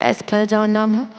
Let's put on them.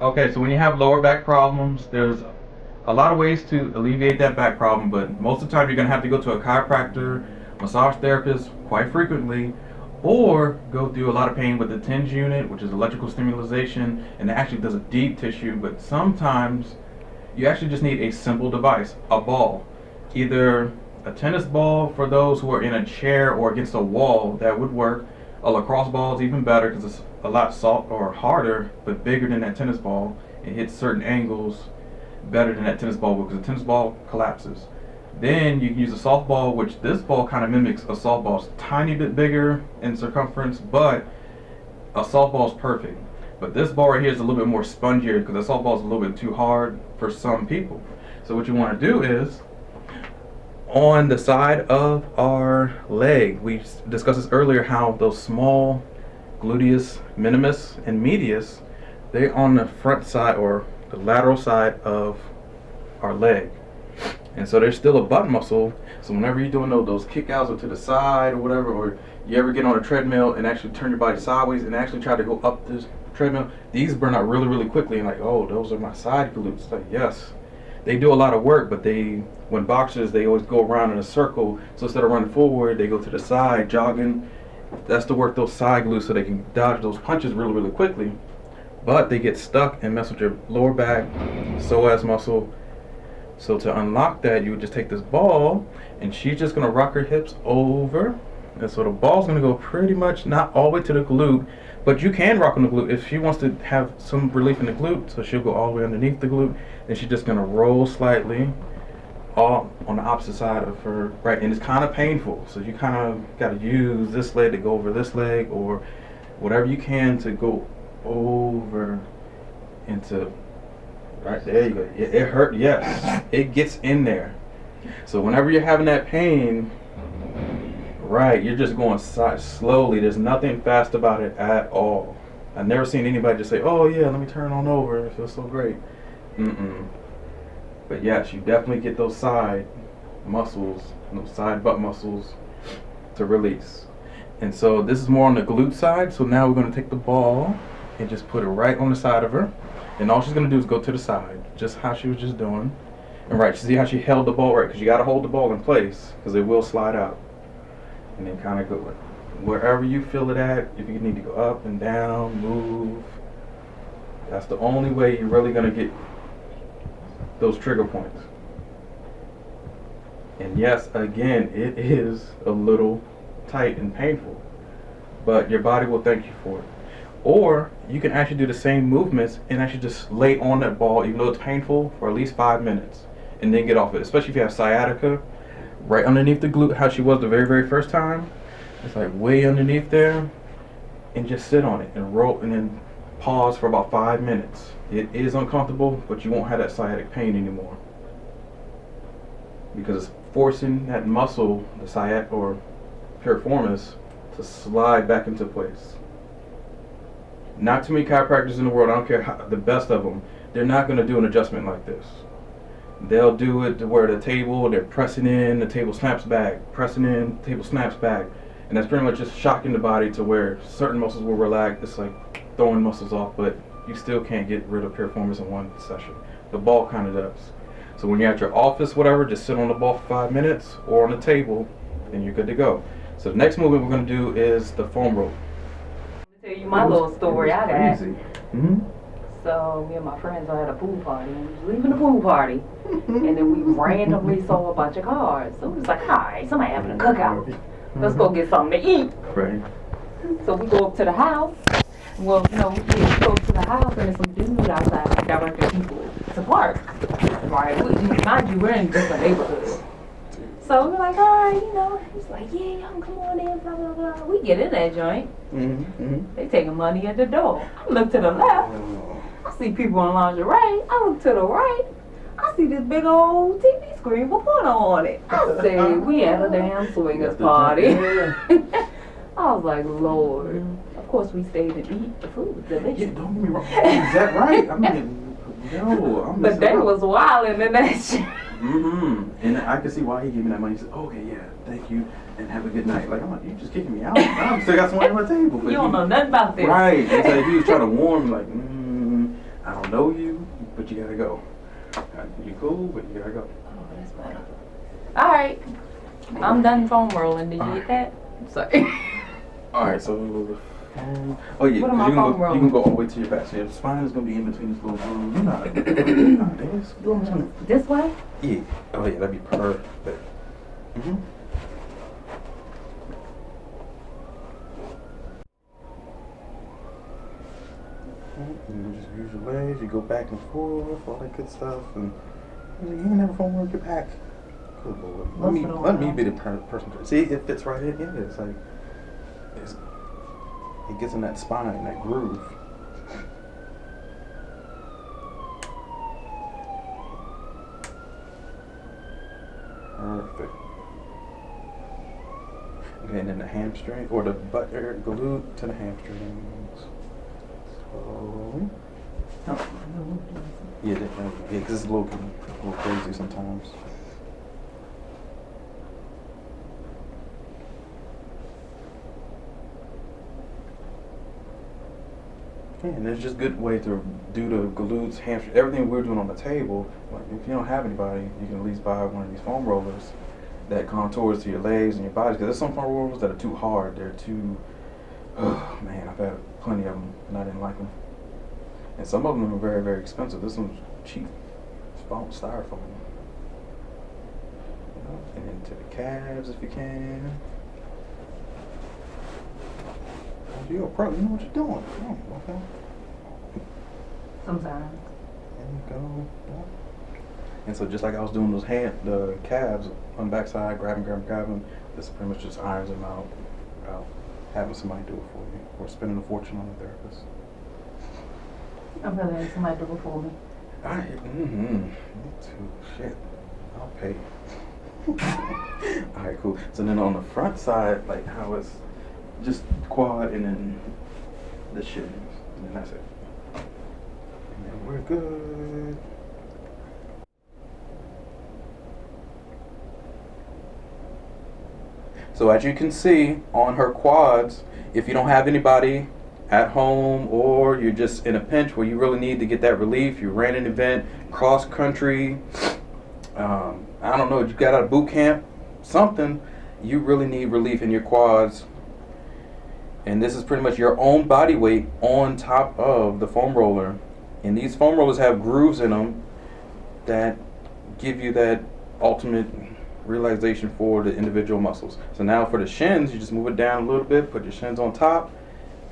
Okay, so when you have lower back problems, there's a lot of ways to alleviate that back problem, but most of the time you're going to have to go to a chiropractor, massage therapist quite frequently, or go through a lot of pain with the TENS unit, which is electrical stimulation, and it actually does a deep tissue, but sometimes you actually just need a simple device, a ball. Either a tennis ball for those who are in a chair or against a wall, that would work. A lacrosse ball is even better because it's a lot soft or harder, but bigger than that tennis ball. It hits certain angles better than that tennis ball because the tennis ball collapses. Then you can use a softball, which this ball kind of mimics a softball. It's a tiny bit bigger in circumference, but a softball is perfect. But this ball right here is a little bit more spongier because the softball is a little bit too hard for some people. So what you want to do is, on the side of our leg, we discussed this earlier, how those small gluteus minimus and medius, they're on the front side or the lateral side of our leg, and so there's still a butt muscle. So whenever you're doing those kickouts or to the side or whatever, or you ever get on a treadmill and actually turn your body sideways and actually try to go up this treadmill, these burn out really really quickly, and like, oh, those are my side glutes. Like, yes, they do a lot of work, but when boxers, they always go around in a circle, so instead of running forward, they go to the side jogging. That's to work those side glutes so they can dodge those punches really really quickly, but they get stuck and mess with your lower back, psoas muscle. So to unlock that, you would just take this ball, and she's just gonna rock her hips over, and so the ball's gonna go pretty much not all the way to the glute, but you can rock on the glute if she wants to have some relief in the glute. So she'll go all the way underneath the glute, and she's just gonna roll slightly all on the opposite side of her right, and it's kind of painful. So you kind of got to use this leg to go over this leg, or whatever you can to go over into right there. You go. It hurt. Yes, it gets in there. So whenever you're having that pain, right, you're just going slowly. There's nothing fast about it at all. I've never seen anybody just say, "Oh yeah, let me turn on over. It feels so great." But yes, you definitely get those side muscles, those side butt muscles to release. And so this is more on the glute side. So now we're going to take the ball and just put it right on the side of her. And all she's going to do is go to the side, just how she was just doing. And right, see how she held the ball right? Because you got to hold the ball in place because it will slide out. And then kind of go wherever you feel it at. If you need to go up and down, move. That's the only way you're really going to get those trigger points. And yes, again, it is a little tight and painful, but your body will thank you for it. Or you can actually do the same movements and actually just lay on that ball, even though it's painful, for at least 5 minutes, and then get off it. Especially if you have sciatica, right underneath the glute, how she was the very, very first time. It's like way underneath there, and just sit on it and roll, and then pause for about 5 minutes. It is uncomfortable, but you won't have that sciatic pain anymore, because it's forcing that muscle, the sciatic or piriformis, to slide back into place. Not too many chiropractors in the world, I don't care how, the best of them, they're not going to do an adjustment like this. They'll do it to where the table, they're pressing in, the table snaps back, pressing in, the table snaps back. And that's pretty much just shocking the body to where certain muscles will relax. It's like throwing muscles off, but you still can't get rid of piriformis in one session. The ball kind of does. So when you're at your office, whatever, just sit on the ball for 5 minutes or on the table, and you're good to go. So the next movement we're going to do is the foam roll. Tell you my little story I got. Mm-hmm. So me and my friends had a pool party, and we was leaving the pool party, and then we randomly saw a bunch of cars. So we was like, all right, somebody having a cookout. Let's go get something to eat. Right. So we go up to the house. Well, you know, we go to the house, and there's some dude outside directing people to park. Right? Mind you, we're in a different neighborhood. So we're like, all right, you know. He's like, yeah, y'all come on in, blah, blah, blah. We get in that joint. They taking money at the door. I look to the left. I see people in lingerie. I look to the right. I see this big old TV screen with porno on it. I say, we at a damn swingers party. I was like, Lord. Of course, we stayed and eat. The food was delicious. Yeah, don't get me wrong. Is that right? I mean, no. I'm but they was wilding in that shit. And I can see why he gave me that money. He said, okay, yeah, thank you, and have a good night. Like, I'm like, you just kicking me out. I'm still got some money on my table. But you don't know nothing about this. Right. And so he was trying to warn me, like, I don't know you, but you gotta go. You cool, but you gotta go. Oh, that's funny. All right. I'm done foam rolling. Did you get that? Sorry. All right, so oh yeah, what am I you rolling? can go all the way to your back. So your spine is gonna be in between this little groove. You know, this way? Yeah. Oh yeah, that'd be perfect. You just use your legs. You go back and forth, all that good stuff, and you ain't never foam roll your back. Good Lord. Let me be the person. See, it fits right in. Yeah, it's like it gets in that spine, that groove. Perfect. Okay, and then the hamstring, or the butt area, glute to the hamstrings. Slowly. Yeah, because it's a little crazy sometimes. Yeah, and it's just a good way to do the glutes, hamstring, everything we're doing on the table. Like, if you don't have anybody, you can at least buy one of these foam rollers that contours to your legs and your bodies. Because there's some foam rollers that are too hard. They're too, oh man, I've had plenty of them and I didn't like them. And some of them are very, very expensive. This one's cheap. It's foam, styrofoam. You know, and then to the calves if you can. You're a pro, you know what you're doing. Oh, okay. Sometimes. There you go. And so just like I was doing those the calves on the backside, grabbing, this pretty much just irons them out without having somebody do it for you or spending a fortune on a therapist. I'm gonna have somebody do it for me. Me too. Shit. I'll pay. Alright, cool. So then on the front side, like how it's just quad and then the shins, and then that's it. And then we're good. So as you can see on her quads, if you don't have anybody at home or you're just in a pinch where you really need to get that relief, you ran an event, cross country, I don't know, you got out of boot camp, something, you really need relief in your quads. And this is pretty much your own body weight on top of the foam roller. And these foam rollers have grooves in them that give you that ultimate relaxation for the individual muscles. So now for the shins, you just move it down a little bit, put your shins on top,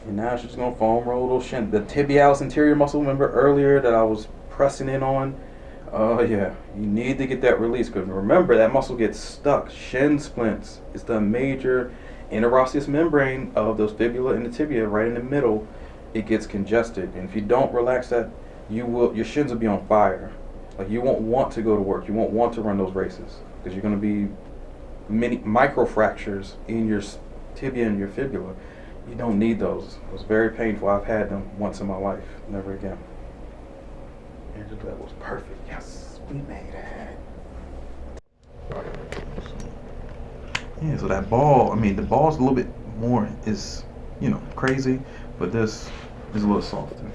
and now it's just gonna foam roll those shins. The tibialis anterior muscle, remember earlier that I was pressing in on? Oh yeah, you need to get that release, because remember that muscle gets stuck. Shin splints is the major interosseous membrane of those fibula and the tibia right in the middle. It gets congested, and if you don't relax that, your shins will be on fire. Like, you won't want to go to work, you won't want to run those races, because you're going to be micro fractures in your tibia and your fibula. You don't need those. It was very painful. I've had them once in my life, never again. Angela, that was perfect. Yes, we made it. Yeah, so that ball, I mean, the ball's a little bit more, is, crazy, but this is a little softer.